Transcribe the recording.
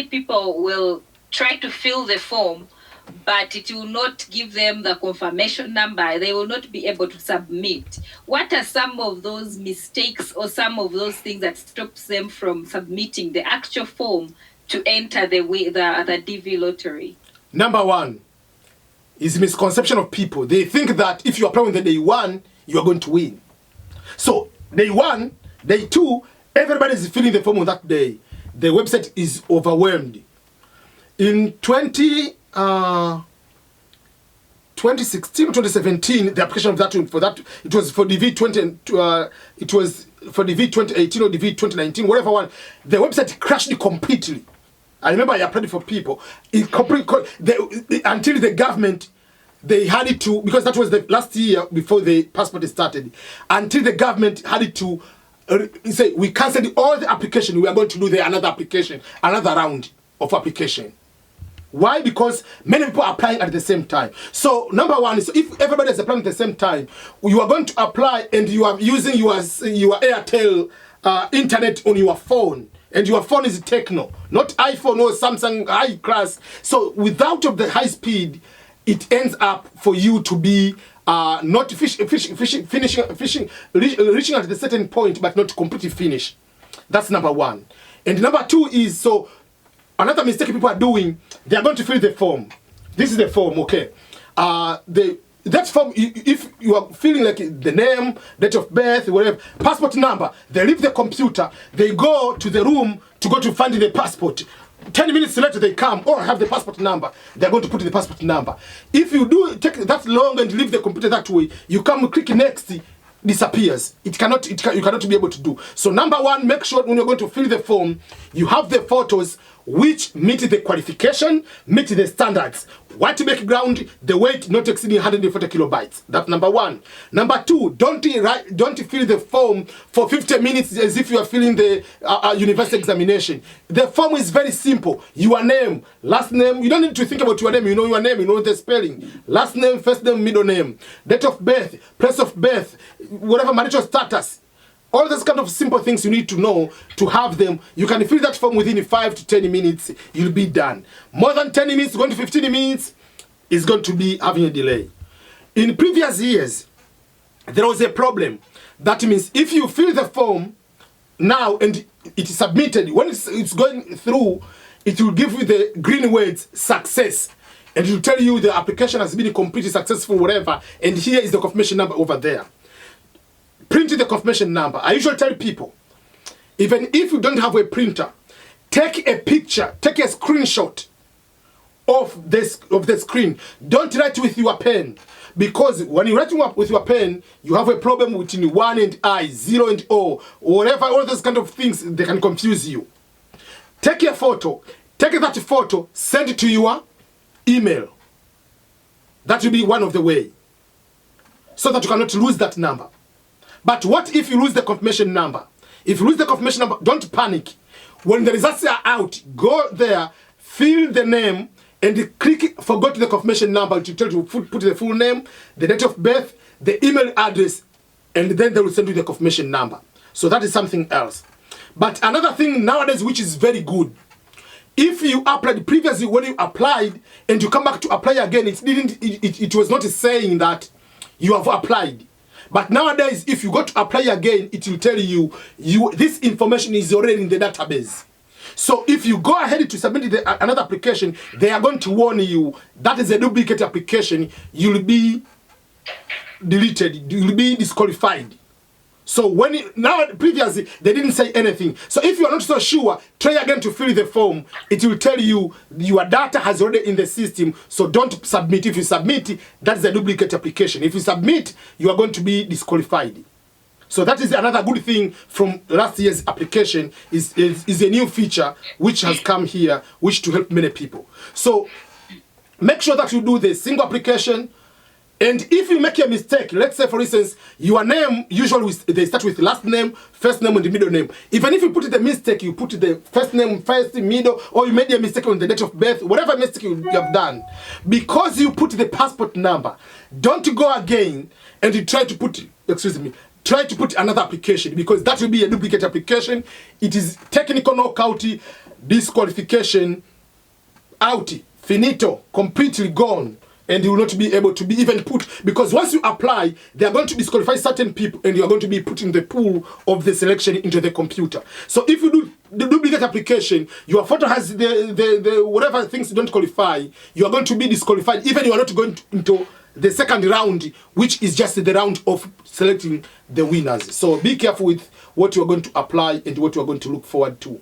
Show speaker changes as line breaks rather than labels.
people will try to fill the form, but it will not give them the confirmation number. They will not be able to submit. What are some of those mistakes or some of those things that stops them from submitting the actual form to enter the DV lottery?
Number one is misconception of people. They think that if you apply on the day one, you are going to win. So day one, day two, everybody is filling the form on that day. The website is overwhelmed. In 2016 or 2017, the application of that for that, it was for DV 20, it was for DV 2018 or DV 2019, whatever one. The website crashed completely. I remember I applied for people. Until the government, they had it to, because that was the last year before the passport started, until the government had it to say, we cancelled all the application, we are going to do another application, another round of application. Why? Because many people are applying at the same time. So number one is, if everybody is applying at the same time, you are going to apply and you are using your Airtel internet on your phone, and your phone is Techno, not iPhone or Samsung high class. So without of the high speed, it ends up for you to be not reaching at a certain point, but not completely finished. That's number one. And number two is, so another mistake people are doing, they are going to fill the form. This is the form, okay. That form, if you are feeling like the name, date of birth, whatever, passport number, they leave the computer, they go to the room to go to find the passport. 10 minutes later they come, or have the passport number, they're going to put the passport number. If you do take that long and leave the computer that way, you come click next, disappears. You cannot be able to do. So number one, make sure when you're going to fill the form, you have the photos which meet the qualification, meet the standards. White background, the weight not exceeding 140 kilobytes. That's number one. Number two, don't fill the form for 50 minutes as if you are filling the university examination. The form is very simple. Your name, last name. You don't need to think about your name. You know your name. You know the spelling. Last name, first name, middle name. Date of birth, place of birth, whatever marital status. All those kind of simple things you need to know to have them. You can fill that form within 5 to 10 minutes. You'll be done. More than 10 minutes, going to 15 minutes, is going to be having a delay. In previous years, there was a problem. That means if you fill the form now and it is submitted, when it's going through, it will give you the green words, success. And it will tell you the application has been completely successful, whatever. And here is the confirmation number over there. Print the confirmation number. I usually tell people, even if you don't have a printer, take a picture, take a screenshot of the screen. Don't write with your pen, because when you're writing up with your pen, you have a problem between 1 and I, 0 and O, whatever, all those kind of things, they can confuse you. Take a photo, take that photo, send it to your email. That will be one of the way, so that you cannot lose that number. But what if you lose the confirmation number? If you lose the confirmation number, don't panic. When the results are out, go there, fill the name, and click forgot the confirmation number to tell you to put the full name, the date of birth, the email address, and then they will send you the confirmation number. So that is something else. But another thing nowadays which is very good, if you applied previously, when you applied and you come back to apply again, it was not saying that you have applied. But nowadays, if you go to apply again, it will tell you this information is already in the database. So if you go ahead to submit another application, they are going to warn you that is a duplicate application. You'll be deleted. You'll be disqualified. So previously they didn't say anything. So if you are not so sure, try again to fill the form. It will tell you your data has already in the system. So don't submit. If you submit, that's a duplicate application. If you submit, you are going to be disqualified. So that is another good thing from last year's application is a new feature which has come here, which to help many people. So make sure that you do the single application. And if you make a mistake, let's say for instance, your name, usually they start with last name, first name, and the middle name. Even if you put the mistake, you put the first name first, middle, or you made a mistake on the date of birth, whatever mistake you have done, because you put the passport number, don't go again and you try to put, try to put another application, because that will be a duplicate application. It is technical knockout. disqualification out, finito, completely gone, and you will not be able to be even put, because once you apply, they are going to disqualify certain people, and you are going to be put in the pool of the selection into the computer. So if you do the duplicate application, your photo has the whatever things don't qualify, you are going to be disqualified, even you are not going into the second round, which is just the round of selecting the winners. So be careful with what you are going to apply and what you are going to look forward to.